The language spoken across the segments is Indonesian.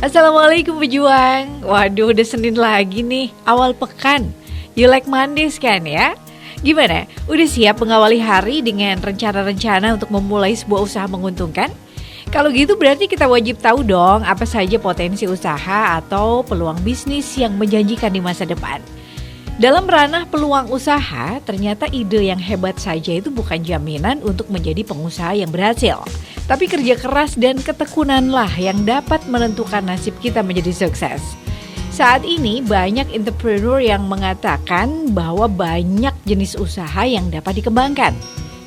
Assalamualaikum pejuang. Waduh, udah Senin lagi nih, awal pekan. You like Mondays kan ya? Gimana? Udah siap mengawali hari dengan rencana-rencana untuk memulai sebuah usaha menguntungkan? Kalau gitu berarti kita wajib tahu dong apa saja potensi usaha atau peluang bisnis yang menjanjikan di masa depan. Dalam ranah peluang usaha, ternyata ide yang hebat saja itu bukan jaminan untuk menjadi pengusaha yang berhasil. Tapi kerja keras dan ketekunanlah yang dapat menentukan nasib kita menjadi sukses. Saat ini banyak entrepreneur yang mengatakan bahwa banyak jenis usaha yang dapat dikembangkan.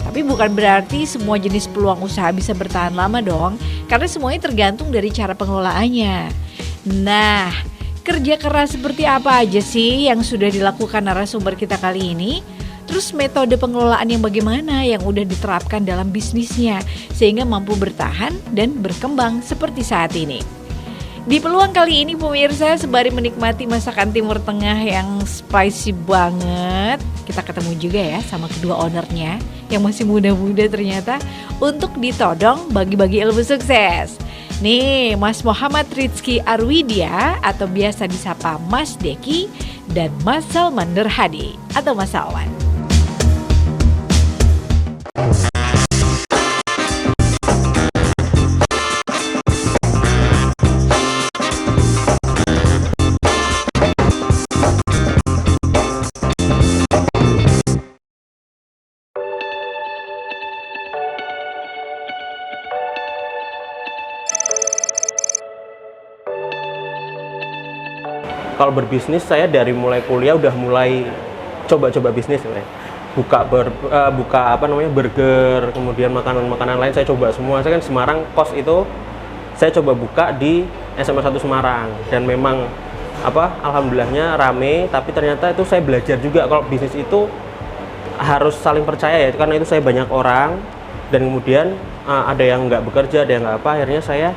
Tapi bukan berarti semua jenis peluang usaha bisa bertahan lama dong, karena semuanya tergantung dari cara pengelolaannya. Nah, kerja keras seperti apa aja sih yang sudah dilakukan narasumber kita kali ini? Terus metode pengelolaan yang bagaimana yang udah diterapkan dalam bisnisnya sehingga mampu bertahan dan berkembang seperti saat ini. Di peluang kali ini pemirsa, sembari menikmati masakan Timur Tengah yang spicy banget, kita ketemu juga ya sama kedua ownernya yang masih muda-muda ternyata untuk ditodong bagi-bagi ilmu sukses. Nih, Mas Muhammad Rizky Arwidia atau biasa disapa Mas Deki dan Mas Salman Nurhadi atau Mas Salman. Kalau berbisnis, saya dari mulai kuliah udah mulai coba-coba bisnis sebenarnya. Buka burger, kemudian makanan-makanan lain saya coba semua. Saya kan Semarang, kos itu saya coba buka di SMA 1 Semarang dan memang alhamdulillahnya rame, tapi ternyata itu saya belajar juga kalau bisnis itu harus saling percaya ya, karena itu saya banyak orang dan kemudian ada yang nggak bekerja, ada yang nggak akhirnya saya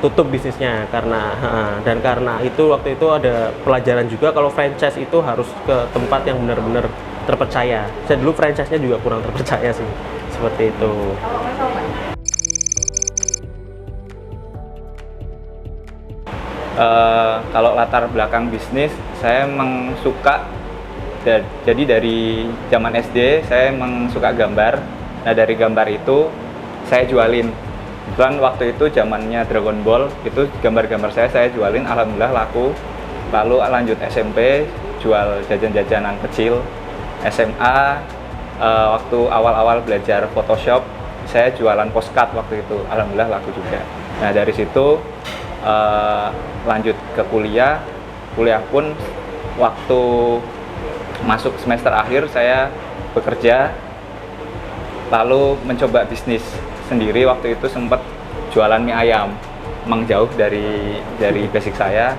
tutup bisnisnya karena itu waktu itu ada pelajaran juga kalau franchise itu harus ke tempat yang benar-benar terpercaya. Saya dulu franchise-nya juga kurang terpercaya sih, seperti itu. Kalau latar belakang bisnis, saya memang suka jadi dari zaman SD saya memang suka gambar. Nah dari gambar itu saya jualin. Kebetulan waktu itu zamannya Dragon Ball, itu gambar-gambar saya jualin, alhamdulillah laku. Lalu lanjut SMP, jual jajan-jajanan kecil. SMA, waktu awal-awal belajar Photoshop, saya jualan postcard waktu itu, alhamdulillah laku juga. Nah dari situ lanjut ke kuliah pun waktu masuk semester akhir saya bekerja, lalu mencoba bisnis sendiri. Waktu itu sempat jualan mie ayam, emang jauh dari basic saya,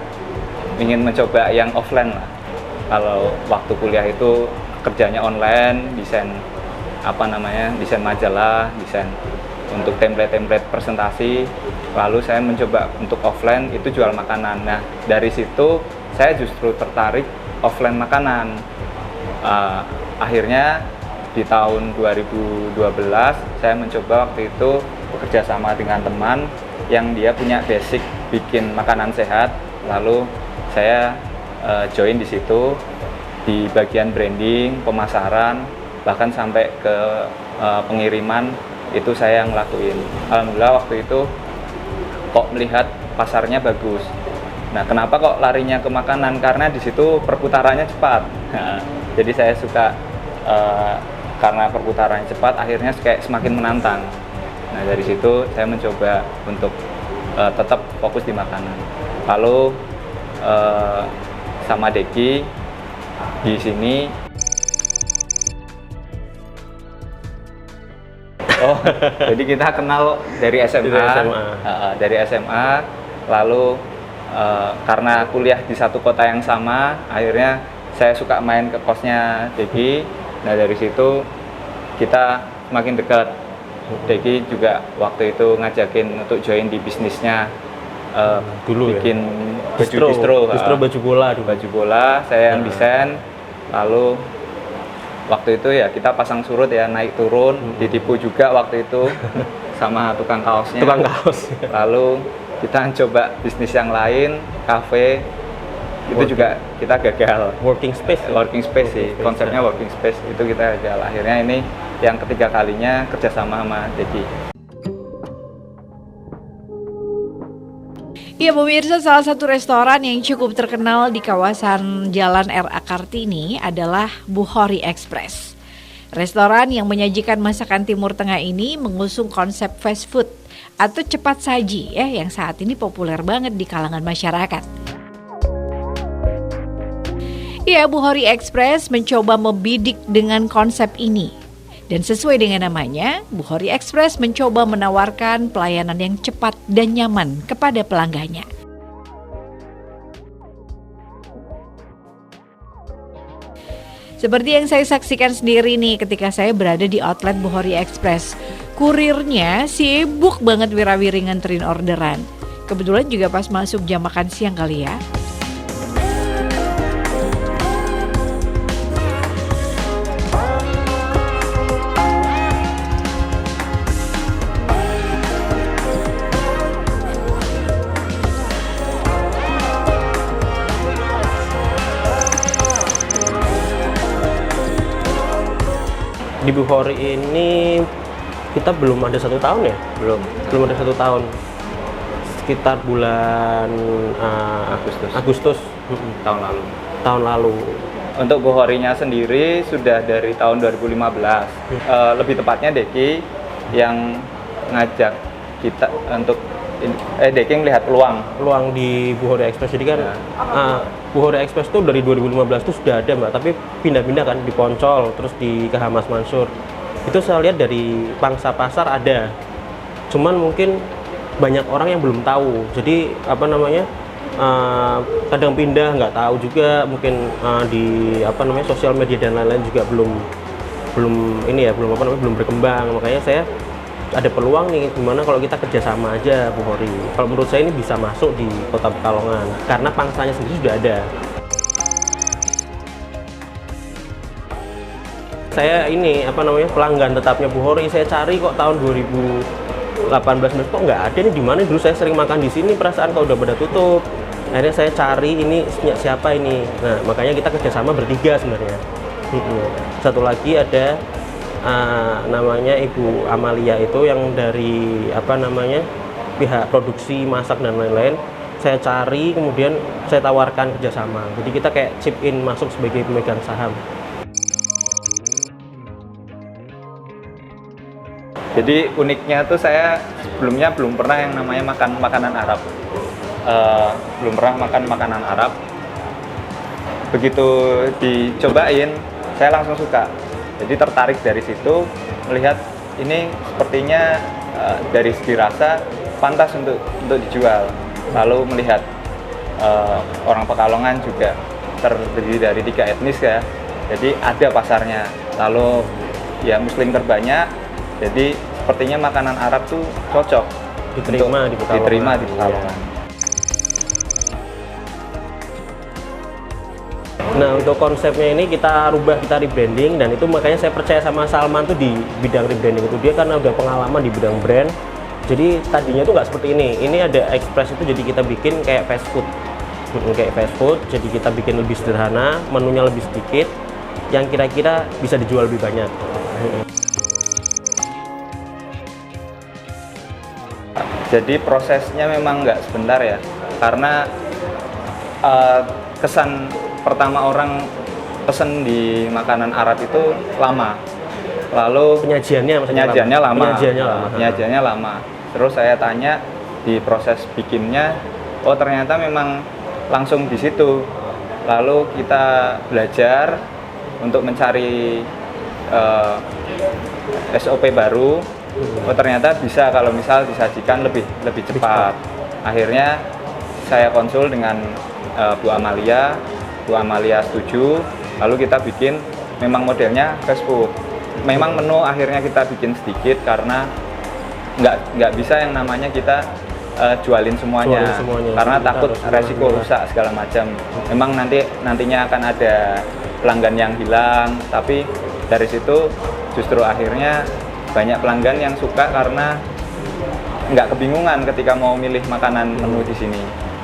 ingin mencoba yang offline lah. Kalau waktu kuliah itu kerjanya online, desain desain majalah, desain untuk template presentasi. Lalu saya mencoba untuk offline itu jual makanan. Nah dari situ saya justru tertarik offline makanan. Akhirnya di tahun 2012 saya mencoba waktu itu bekerja sama dengan teman yang dia punya basic bikin makanan sehat. Lalu saya join di situ di bagian branding, pemasaran, bahkan sampai ke pengiriman itu saya yang ngelakuin. Alhamdulillah waktu itu kok melihat pasarnya bagus. Nah, kenapa kok larinya ke makanan? Karena di situ perputarannya cepat. Nah, jadi saya suka karena perputarannya cepat, akhirnya kayak semakin menantang. Nah dari situ saya mencoba untuk tetap fokus di makanan. Lalu sama Deki di sini. Oh, jadi kita kenal dari SMA. Dari SMA. Lalu karena kuliah di satu kota yang sama, akhirnya saya suka main ke kosnya Deki. Nah dari situ kita makin dekat. Deki juga waktu itu ngajakin untuk join di bisnisnya, dulu bikin ya? Distro baju bola. Baju bola, saya yang desain. Lalu waktu itu ya kita pasang surut ya, naik turun, ditipu juga waktu itu sama tukang kaosnya. Tukang kaos. Lalu kita coba bisnis yang lain, kafe, itu juga kita gagal. Working space ya? Working space sih, Working space, konsepnya ya. working space itu kita gagal. Akhirnya ini yang ketiga kalinya kerjasama sama Dedi. Ya pemirsa, salah satu restoran yang cukup terkenal di kawasan Jalan R.A. Kartini adalah Bukhori Express. Restoran yang menyajikan masakan Timur Tengah ini mengusung konsep fast food atau cepat saji ya, yang saat ini populer banget di kalangan masyarakat. Ya, Bukhori Express mencoba membidik dengan konsep ini. Dan sesuai dengan namanya, Bukhori Express mencoba menawarkan pelayanan yang cepat dan nyaman kepada pelanggannya. Seperti yang saya saksikan sendiri nih ketika saya berada di outlet Bukhori Express. Kurirnya sibuk banget wirawiri nganterin orderan. Kebetulan juga pas masuk jam makan siang kali ya. Di Bukhori ini kita belum ada 1 tahun ya? Belum ada 1 tahun. Sekitar bulan Agustus tahun lalu. Untuk Bukhorinya sendiri sudah dari tahun 2015. Lebih tepatnya Deki yang ngajak kita untuk Deki melihat peluang Di Bukhori Express. Jadi kan Bukhori Express tuh dari 2015 tuh sudah ada Mbak, tapi pindah-pindah kan di Poncol, terus di KH Mas Mansur. Itu saya lihat dari pangsa pasar ada. Cuman mungkin banyak orang yang belum tahu. Jadi kadang pindah nggak tahu juga, mungkin di sosial media dan lain-lain juga belum berkembang. Makanya saya ada peluang nih, gimana kalau kita kerjasama aja Bukhori. Kalau menurut saya ini bisa masuk di Kota Pekalongan karena pangsanya sendiri sudah ada. Saya ini pelanggan tetapnya Bukhori. Saya cari kok tahun 2018 kok nggak ada nih, di mana dulu saya sering makan di sini, perasaan kok udah pada tutup. Akhirnya saya cari ini siapa ini. Nah makanya kita kerjasama bertiga sebenarnya. Satu lagi ada namanya Ibu Amalia, itu yang dari pihak produksi masak dan lain-lain. Saya cari, kemudian saya tawarkan kerjasama. Jadi kita kayak chip in masuk sebagai pemegang saham. Jadi uniknya tuh saya sebelumnya belum pernah yang namanya makan makanan Arab. Belum pernah makan makanan Arab. Begitu dicobain, saya langsung suka. Jadi tertarik dari situ, melihat ini sepertinya dari segi rasa pantas untuk dijual. Lalu melihat orang Pekalongan juga terdiri dari 3 etnis ya, jadi ada pasarnya. Lalu ya Muslim terbanyak, jadi sepertinya makanan Arab tuh cocok diterima di Pekalongan. Nah untuk konsepnya ini kita rubah, kita rebranding, dan itu makanya saya percaya sama Salman tuh di bidang rebranding itu. Dia karena udah pengalaman di bidang brand. Jadi tadinya tuh nggak seperti ini. Ini ada Express itu, jadi kita bikin kayak fast food. Jadi kita bikin lebih sederhana, menunya lebih sedikit, yang kira-kira bisa dijual lebih banyak. Jadi prosesnya memang nggak sebentar ya, karena kesan pertama orang pesen di makanan Arab itu lama. Lalu penyajiannya lama. Terus saya tanya di proses bikinnya, oh ternyata memang langsung di situ. Lalu kita belajar untuk mencari SOP baru. Oh ternyata bisa kalau misal disajikan lebih cepat. Akhirnya saya konsul dengan Bu Amalia setuju. Lalu kita bikin memang modelnya fast food. Memang menu akhirnya kita bikin sedikit karena nggak bisa yang namanya kita jualin semuanya. Karena takut resiko rusak segala macam. Memang nantinya akan ada pelanggan yang hilang, tapi dari situ justru akhirnya banyak pelanggan yang suka karena nggak kebingungan ketika mau milih makanan menu di sini.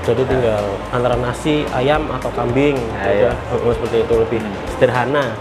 Jadi tinggal antara nasi, ayam atau kambing. Iya. Seperti itu, lebih sederhana.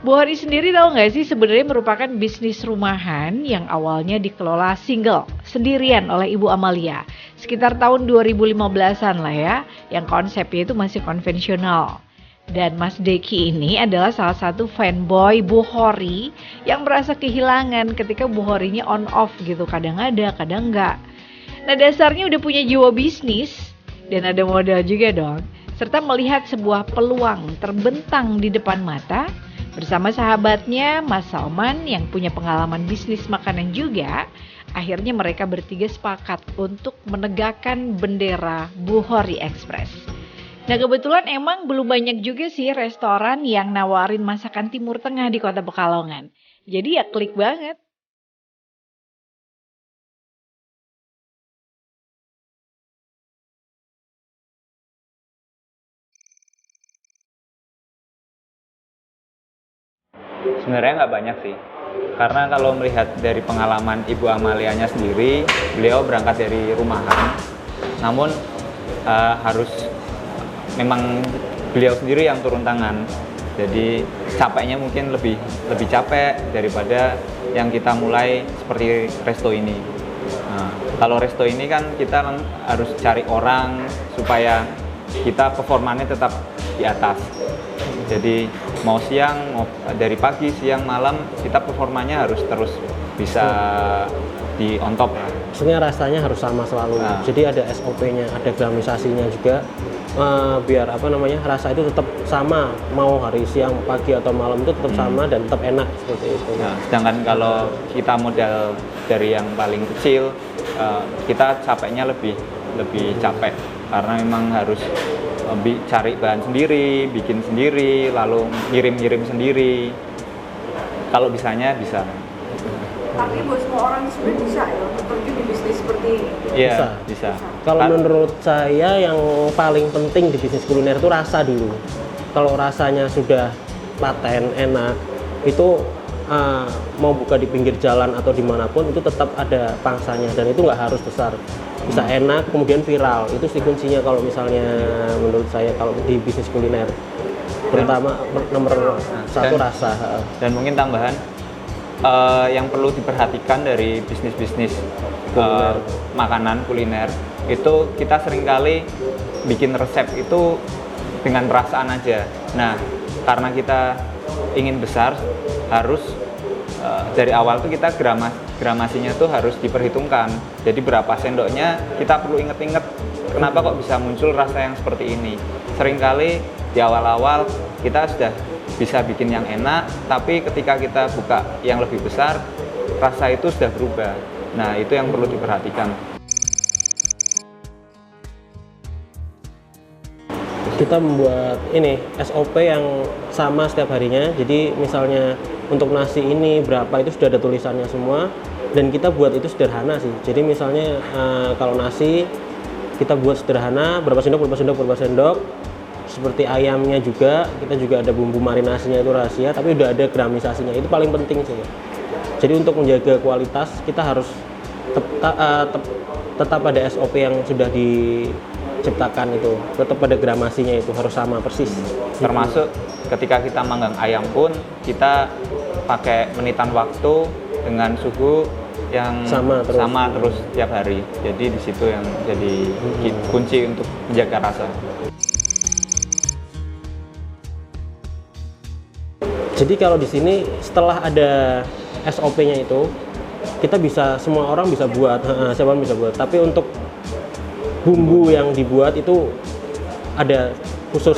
Bu Hori sendiri tahu nggak sih sebenarnya merupakan bisnis rumahan yang awalnya dikelola single, sendirian oleh Ibu Amalia. Sekitar tahun 2015-an lah ya, yang konsepnya itu masih konvensional. Dan Mas Deki ini adalah salah satu fanboy Bu Hori yang merasa kehilangan ketika Bu Horinya on off gitu, kadang ada, kadang enggak. Nah dasarnya udah punya jiwa bisnis dan ada modal juga dong, serta melihat sebuah peluang terbentang di depan mata. Bersama sahabatnya Mas Salman yang punya pengalaman bisnis makanan juga, akhirnya mereka bertiga sepakat untuk menegakkan bendera Bu Hori Express. Nah kebetulan emang belum banyak juga sih restoran yang nawarin masakan Timur Tengah di Kota Pekalongan. Jadi ya klik banget. Sebenarnya nggak banyak sih, karena kalau melihat dari pengalaman Ibu Amalianya sendiri, beliau berangkat dari rumahan, namun harus memang beliau sendiri yang turun tangan, jadi capeknya mungkin lebih capek daripada yang kita mulai seperti resto ini. Nah, kalau resto ini kan kita harus cari orang supaya kita performanya tetap di atas. Jadi mau siang, mau dari pagi, siang, malam, kita performanya harus terus bisa di on top lah. Maksudnya rasanya harus sama selalu. Nah. Jadi ada SOP-nya, ada gramisasinya juga, biar rasa itu tetap sama. Mau hari siang, pagi atau malam itu tetap sama dan tetap enak seperti itu. Nah, sedangkan kalau kita model dari yang paling kecil, kita capeknya lebih capek karena memang harus cari bahan sendiri, bikin sendiri, lalu ngirim sendiri. Kalau bisanya bisa. Tapi buat semua orang sebenarnya bisa ya untuk terjun di bisnis seperti ini. Iya, bisa. Kalau menurut saya yang paling penting di bisnis kuliner itu rasa dulu. Kalau rasanya sudah paten, enak, itu mau buka di pinggir jalan atau dimanapun itu tetap ada pangsanya dan itu nggak harus besar. Bisa enak, kemudian viral. Itu sih kuncinya kalau misalnya menurut saya kalau di bisnis kuliner. Terutama nomor satu rasa. Dan mungkin tambahan, yang perlu diperhatikan dari bisnis-bisnis makanan kuliner itu kita seringkali bikin resep itu dengan perasaan aja. Nah, karena kita ingin besar, harus dari awal tuh kita gramasinya tuh harus diperhitungkan. Jadi berapa sendoknya kita perlu inget-inget kenapa kok bisa muncul rasa yang seperti ini. Seringkali di awal-awal kita sudah bisa bikin yang enak, tapi ketika kita buka yang lebih besar, rasa itu sudah berubah. Nah, itu yang perlu diperhatikan. Kita membuat ini SOP yang sama setiap harinya. Jadi misalnya untuk nasi ini berapa itu sudah ada tulisannya semua dan kita buat itu sederhana sih. Jadi misalnya kalau nasi kita buat sederhana, berapa sendok. Seperti ayamnya juga, kita juga ada bumbu marinasinya itu rahasia, tapi udah ada gramisasinya, itu paling penting sih. Jadi untuk menjaga kualitas kita harus tetap ada SOP yang sudah diciptakan itu, tetap ada gramasinya itu harus sama persis. Termasuk ketika kita manggang ayam pun kita pakai menitan waktu dengan suhu yang sama terus tiap hari. Jadi di situ yang jadi kunci untuk menjaga rasa. Jadi kalau di sini setelah ada SOP-nya itu, kita bisa, semua orang bisa buat, siapa pun bisa buat. Tapi untuk bumbu yang dibuat itu ada khusus,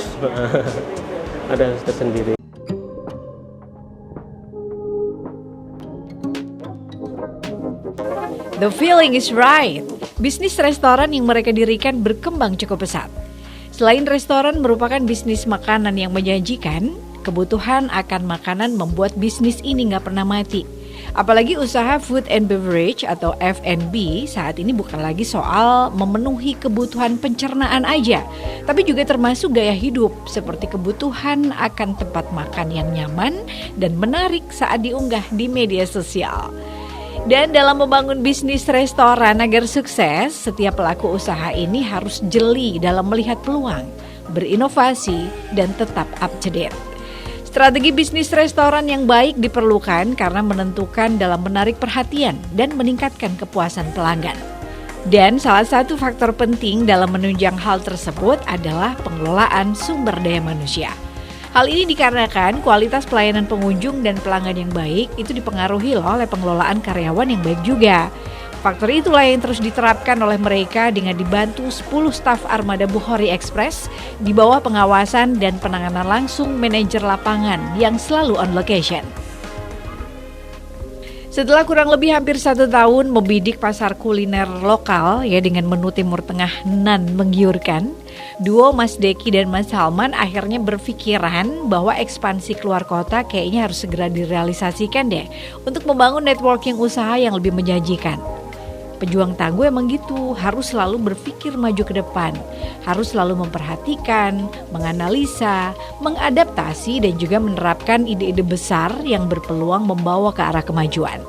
ada tersendiri. The feeling is right. Bisnis restoran yang mereka dirikan berkembang cukup pesat. Selain restoran merupakan bisnis makanan yang menjanjikan, kebutuhan akan makanan membuat bisnis ini nggak pernah mati. Apalagi usaha food and beverage atau F&B saat ini bukan lagi soal memenuhi kebutuhan pencernaan aja, tapi juga termasuk gaya hidup seperti kebutuhan akan tempat makan yang nyaman dan menarik saat diunggah di media sosial. Dan dalam membangun bisnis restoran agar sukses, setiap pelaku usaha ini harus jeli dalam melihat peluang, berinovasi, dan tetap up to date. Strategi bisnis restoran yang baik diperlukan karena menentukan dalam menarik perhatian dan meningkatkan kepuasan pelanggan. Dan salah satu faktor penting dalam menunjang hal tersebut adalah pengelolaan sumber daya manusia. Hal ini dikarenakan kualitas pelayanan pengunjung dan pelanggan yang baik itu dipengaruhi oleh pengelolaan karyawan yang baik juga. Faktor itulah yang terus diterapkan oleh mereka dengan dibantu 10 staf armada Bukhari Express di bawah pengawasan dan penanganan langsung manajer lapangan yang selalu on location. Setelah kurang lebih hampir 1 tahun membidik pasar kuliner lokal ya dengan menu Timur Tengah nan menggiurkan, duo Mas Deki dan Mas Salman akhirnya berpikiran bahwa ekspansi keluar kota kayaknya harus segera direalisasikan deh untuk membangun networking usaha yang lebih menjanjikan. Pejuang tangguh emang gitu, harus selalu berpikir maju ke depan, harus selalu memperhatikan, menganalisa, mengadaptasi dan juga menerapkan ide-ide besar yang berpeluang membawa ke arah kemajuan.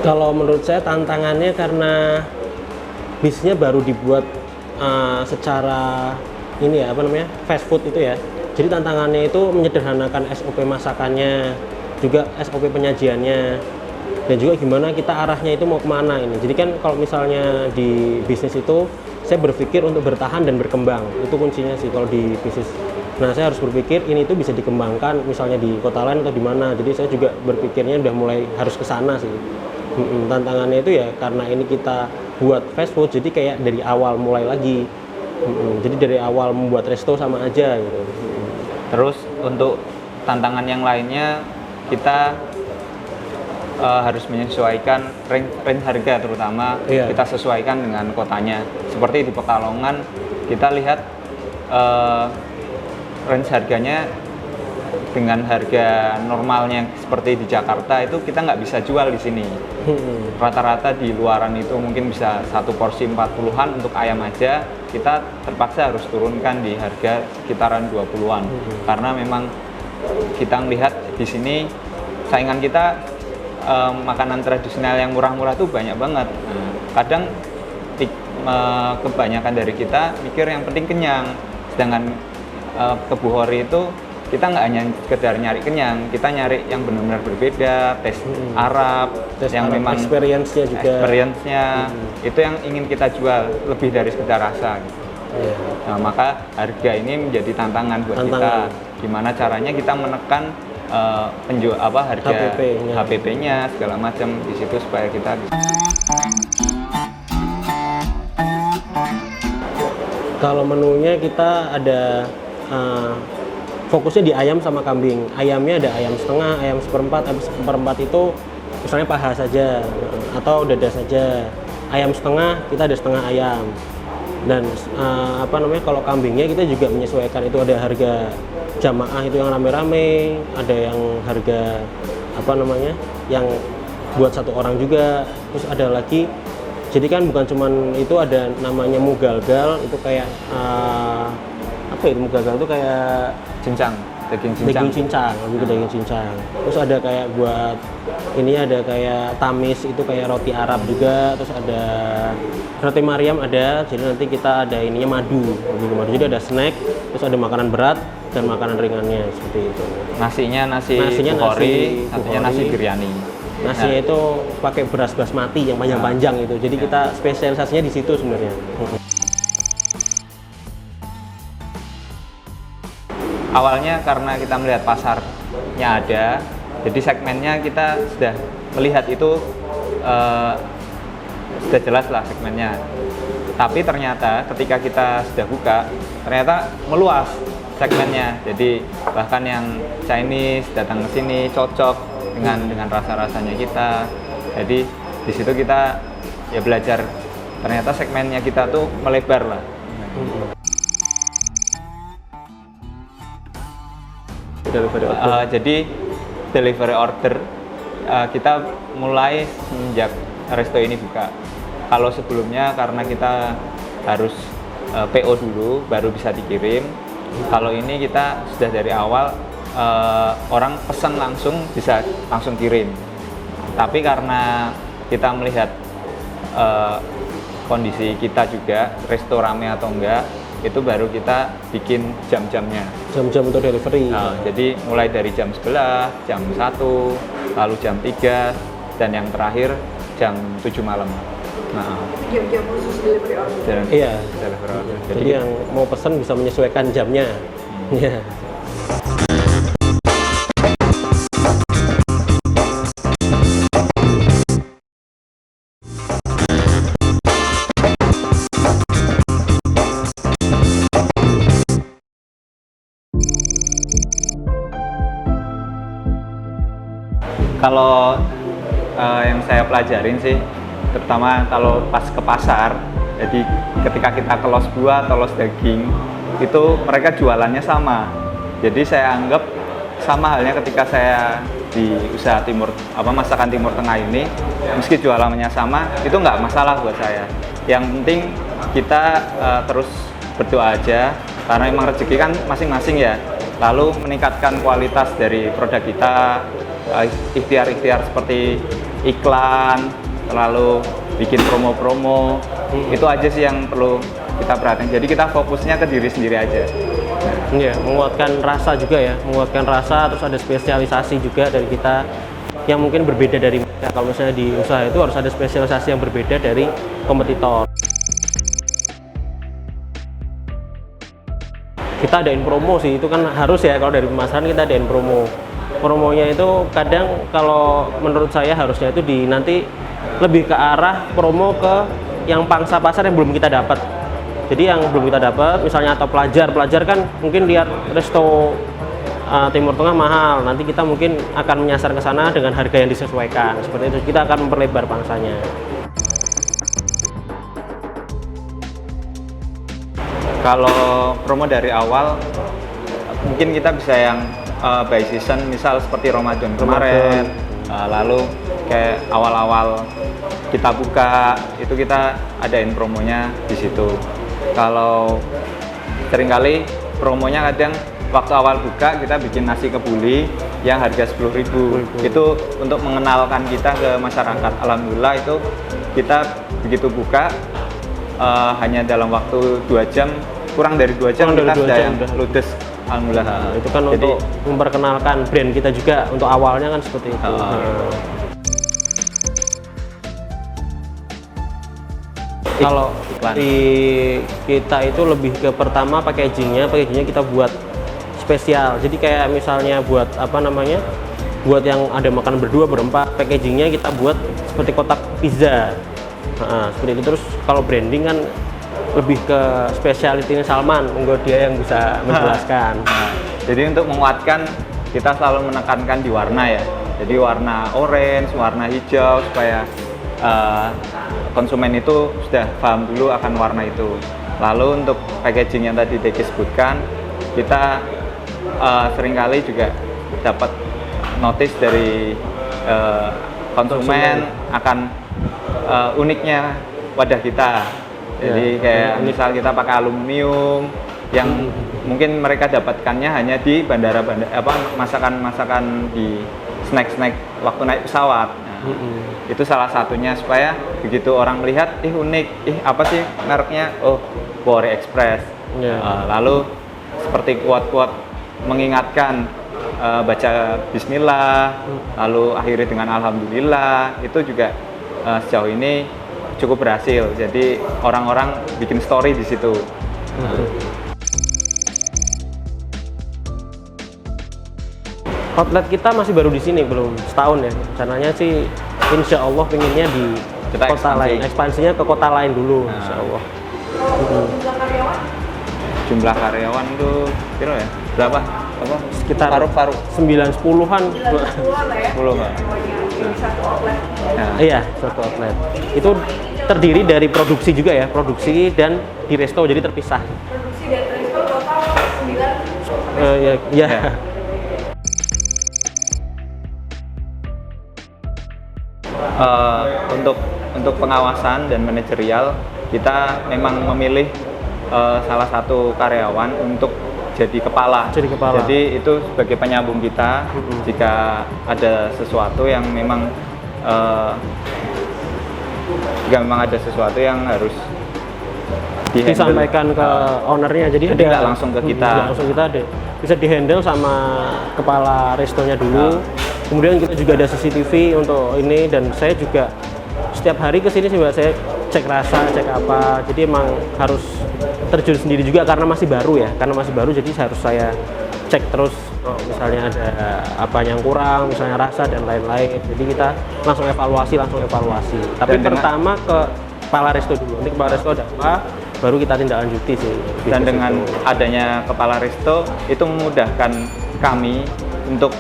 Kalau menurut saya tantangannya karena bisnisnya baru dibuat secara ini ya fast food itu ya. Jadi tantangannya itu menyederhanakan SOP masakannya, juga SOP penyajiannya, dan juga gimana kita arahnya itu mau kemana ini. Jadi kan kalau misalnya di bisnis itu saya berpikir untuk bertahan dan berkembang, itu kuncinya sih kalau di bisnis. Nah saya harus berpikir ini itu bisa dikembangkan misalnya di kota lain atau di mana. Jadi saya juga berpikirnya udah mulai harus ke sana sih. Tantangannya itu ya karena ini kita buat fast food, jadi kayak dari awal mulai lagi. Jadi dari awal membuat resto sama aja gitu. Terus untuk tantangan yang lainnya kita harus menyesuaikan range harga, terutama kita sesuaikan dengan kotanya. Seperti di Pekalongan kita lihat range harganya dengan harga normalnya seperti di Jakarta itu kita nggak bisa jual di sini. Rata-rata di luaran itu mungkin bisa satu porsi 40-an untuk ayam aja, kita terpaksa harus turunkan di harga sekitaran 20-an. Karena memang kita melihat di sini saingan kita makanan tradisional yang murah-murah tuh banyak banget. Kadang kebanyakan dari kita mikir yang penting kenyang, sedangkan ke Bukhari itu kita nggak hanya sekedar nyari kenyang, kita nyari yang benar-benar berbeda, tes Arab, yang memang experience-nya juga. Itu yang ingin kita jual lebih dari sekedar rasa. Gitu. Nah, maka harga ini menjadi tantangan buat kita. Gimana caranya kita menekan harga HPP-nya segala macam di situ supaya kita. Kalau menunya kita ada fokusnya di ayam sama kambing. Ayamnya ada ayam setengah, ayam seperempat. Ayam seperempat itu misalnya paha saja atau dada saja. Ayam setengah kita ada setengah ayam. Dan kalau kambingnya kita juga menyesuaikan, itu ada harga jamaah itu yang rame-rame, ada yang harga yang buat satu orang juga. Terus ada lagi, jadi kan bukan cuman itu, ada namanya mugalgal, itu kayak mugalgal itu kayak daging cincang, lebih ke daging cincang. Terus ada kayak buat ini ada kayak tamis, itu kayak roti Arab juga. Terus ada roti Maryam ada, jadi nanti kita ada ininya madu. Jadi ada snack, terus ada makanan berat dan makanan ringannya seperti itu. Nasinya Bukhari, nasi biryani. Nasinya itu pakai beras basmati yang panjang-panjang itu. Jadi kita spesialisasinya di situ sebenarnya. Awalnya karena kita melihat pasarnya ada, jadi segmennya kita sudah melihat itu sudah jelas lah segmennya. Tapi ternyata ketika kita sudah buka, ternyata meluas. segmennya. Jadi bahkan yang Chinese datang ke sini cocok dengan rasa-rasanya kita. Jadi di situ kita ya belajar ternyata segmennya kita tuh melebar lah. Jadi delivery order kita mulai semenjak resto ini buka. Kalau sebelumnya karena kita harus PO dulu baru bisa dikirim. Kalau ini kita sudah dari awal orang pesan langsung bisa langsung kirim. Tapi karena kita melihat kondisi kita juga resto rame atau enggak, itu baru kita bikin jam-jamnya. Jam-jam untuk delivery. Jadi mulai dari jam 11, jam 1, lalu jam 3, dan yang terakhir jam 7 malam. Nah, Jam-jam khusus delivery order. Iya. Delivery order. Jadi yang mau pesan bisa menyesuaikan jamnya. Iya. Kalau yang saya pelajarin sih, terutama kalau pas ke pasar, jadi ketika kita ke los buah atau los daging, itu mereka jualannya sama. Jadi saya anggap sama halnya ketika saya di usaha masakan Timur Tengah ini, meski jualannya sama, itu nggak masalah buat saya. Yang penting kita terus berdoa aja, karena memang rezeki kan masing-masing ya. Lalu meningkatkan kualitas dari produk kita, ikhtiar-ikhtiar seperti iklan, lalu bikin promo-promo, itu aja sih yang perlu kita perhatikan. Jadi kita fokusnya ke diri sendiri aja. Iya, menguatkan rasa juga ya, menguatkan rasa, terus ada spesialisasi juga dari kita yang mungkin berbeda dari mereka. Kalau misalnya di usaha itu harus ada spesialisasi yang berbeda dari kompetitor. Kita adain promo sih, itu kan harus ya, kalau dari pemasaran kita adain promo. Promonya itu kadang kalau menurut saya harusnya itu nanti lebih ke arah promo ke yang pangsa pasar yang belum kita dapat. Jadi yang belum kita dapat, misalnya atau pelajar kan mungkin lihat resto Timur Tengah mahal, nanti kita mungkin akan menyasar ke sana dengan harga yang disesuaikan. Seperti itu, kita akan memperlebar pangsanya. Kalau promo dari awal, mungkin kita bisa yang by season, misal seperti Ramadan kemarin, lalu kayak awal-awal kita buka, itu kita adain promonya di situ. Kalau seringkali promonya kadang waktu awal buka kita bikin nasi kebuli yang harga 10.000. Itu untuk mengenalkan kita ke masyarakat. Alhamdulillah itu kita begitu buka hanya dalam waktu 2 jam, kurang dari 2 jam kita sudah yang ludes. Alhamdulillah. Itu kan jadi, untuk memperkenalkan brand kita juga, untuk awalnya kan seperti itu. Kalau di kita itu lebih ke pertama packagingnya kita buat spesial. Jadi kayak misalnya buat buat yang ada makan berdua berempat, packagingnya kita buat seperti kotak pizza. Seperti itu. Terus kalau branding kan lebih ke specialty Salman, monggo dia yang bisa menjelaskan. Jadi untuk menguatkan, kita selalu menekankan di warna ya. Jadi warna orange, warna hijau, supaya konsumen itu sudah paham dulu akan warna itu. Lalu untuk packaging yang tadi Deki sebutkan, kita seringkali juga dapat notice dari konsumen akan uniknya wadah kita. Jadi kayak misal kita pakai aluminium yang mungkin mereka dapatkannya hanya di masakan di snack waktu naik pesawat. Itu salah satunya, supaya begitu orang melihat, unik, apa sih mereknya? Oh, Bore Express. Lalu seperti quote-quote mengingatkan, baca Bismillah, lalu akhiri dengan Alhamdulillah, itu juga sejauh ini cukup berhasil. Jadi orang-orang bikin story di situ. Outlet kita masih baru di sini, belum setahun ya. Rencananya sih insya Allah pengennya di Kita kota lain, ekspansinya ke kota lain dulu, insya Allah. Kalau jumlah karyawan? Jumlah karyawan itu kira ya berapa? Apa? Sekitar paruh-paruh 9-10-an. 10-an lah ya. 10 Pak. Ini satu outlet. Nah, Iya, satu outlet. Itu terdiri dari produksi juga ya, produksi dan di resto, jadi terpisah. Produksi dan resto total 9. Ya, ya. Ya. Untuk pengawasan dan manajerial kita memang memilih salah satu karyawan untuk jadi kepala. Jadi kepala. Jadi itu sebagai penyambung kita jika ada sesuatu yang memang ada sesuatu yang harus disampaikan ke ownernya, jadi nggak langsung ke kita. Nggak langsung kita bisa dihandle sama kepala restonya dulu. Kemudian kita juga ada CCTV untuk ini, dan saya juga setiap hari kesini sih Mbak, saya cek rasa, cek apa. Jadi emang harus terjun sendiri juga karena masih baru ya, jadi harus saya cek terus kalau misalnya ada apa yang kurang, misalnya rasa dan lain-lain. Jadi kita langsung evaluasi. Tapi pertama ke kepala resto dulu. Nanti kepala resto ada apa, baru kita tindak lanjuti sih. Dan dengan adanya kepala resto itu memudahkan kami untuk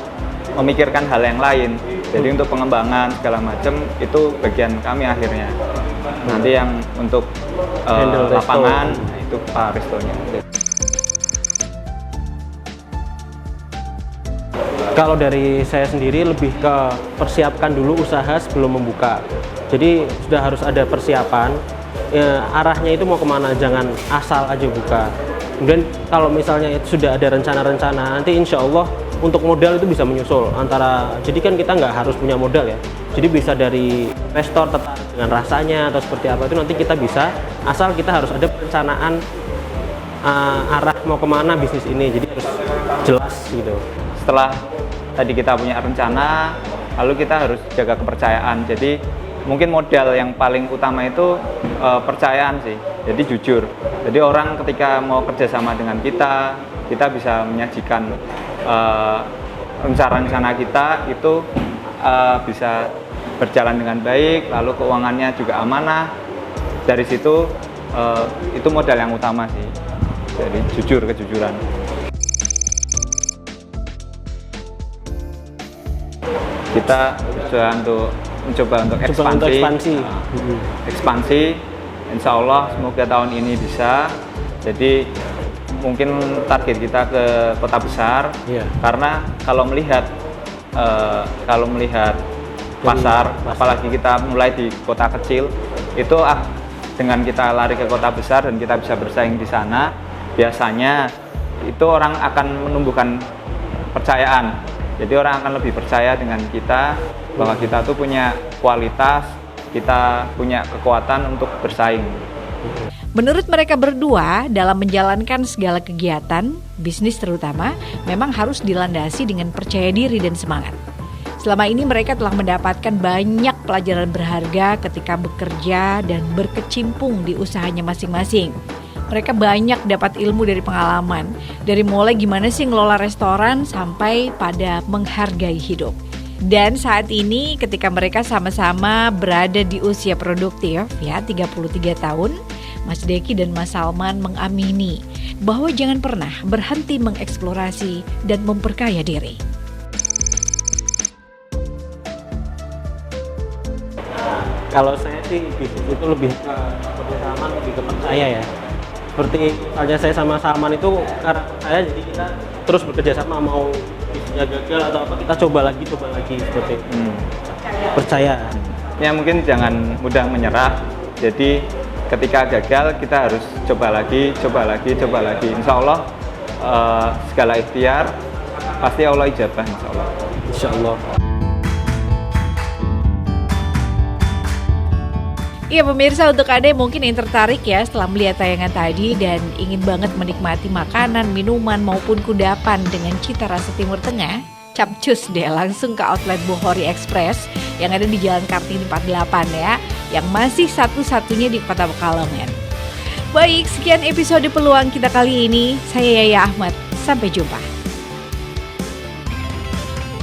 memikirkan hal yang lain. Jadi untuk pengembangan segala macam itu bagian kami akhirnya. Nanti yang untuk lapangan itu kepala restonya. Kalau dari saya sendiri lebih ke persiapkan dulu usaha sebelum membuka. Jadi sudah harus ada persiapan. Arahnya itu mau kemana, jangan asal aja buka. Kemudian kalau misalnya itu sudah ada rencana-rencana, nanti insya Allah untuk modal itu bisa menyusul jadi kan kita nggak harus punya modal ya, jadi bisa dari investor tertarik dengan rasanya atau seperti apa, itu nanti kita bisa, asal kita harus ada perencanaan arah mau kemana bisnis ini, jadi harus jelas gitu. Setelah tadi kita punya rencana, lalu kita harus jaga kepercayaan. Jadi mungkin modal yang paling utama itu percayaan sih, jadi jujur. Jadi orang ketika mau kerjasama dengan kita bisa menyajikan rencana kita itu bisa berjalan dengan baik, lalu keuangannya juga amanah. Dari situ itu modal yang utama sih, jadi kejujuran. Kita mencoba untuk ekspansi. Insya Allah semoga tahun ini bisa. Jadi mungkin target kita ke kota besar, karena kalau melihat pasar, apalagi kita mulai di kota kecil, itu dengan kita lari ke kota besar dan kita bisa bersaing di sana, biasanya itu orang akan menumbuhkan percayaan. Jadi orang akan lebih percaya dengan kita bahwa kita tuh punya kualitas, kita punya kekuatan untuk bersaing. Menurut mereka berdua, dalam menjalankan segala kegiatan, bisnis terutama, memang harus dilandasi dengan percaya diri dan semangat. Selama ini mereka telah mendapatkan banyak pelajaran berharga ketika bekerja dan berkecimpung di usahanya masing-masing. Mereka banyak dapat ilmu dari pengalaman, dari mulai gimana sih ngelola restoran sampai pada menghargai hidup. Dan saat ini ketika mereka sama-sama berada di usia produktif, ya 33 tahun, Mas Deki dan Mas Salman mengamini bahwa jangan pernah berhenti mengeksplorasi dan memperkaya diri. Kalau saya sih bisnis itu lebih ke kerjasama, lebih ke percaya ya. Seperti misalnya saya sama Salman itu karena saya, jadi kita terus bekerja sama, mau bisnisnya gagal atau apa kita coba lagi seperti itu. Percaya. Ya mungkin jangan mudah menyerah. Jadi ketika gagal kita harus coba lagi. Insya Allah segala ikhtiar pasti Allah ijabah, insya Allah. Insya Allah. Iya pemirsa, untuk Anda yang mungkin yang tertarik ya setelah melihat tayangan tadi dan ingin banget menikmati makanan, minuman maupun kudapan dengan cita rasa Timur Tengah, capcus deh langsung ke outlet Bohori Express yang ada di Jalan Kartini 48 ya, yang masih satu-satunya di Kota Pekalongan. Baik, sekian episode Peluang Kita kali ini. Saya Yaya Ahmad, sampai jumpa.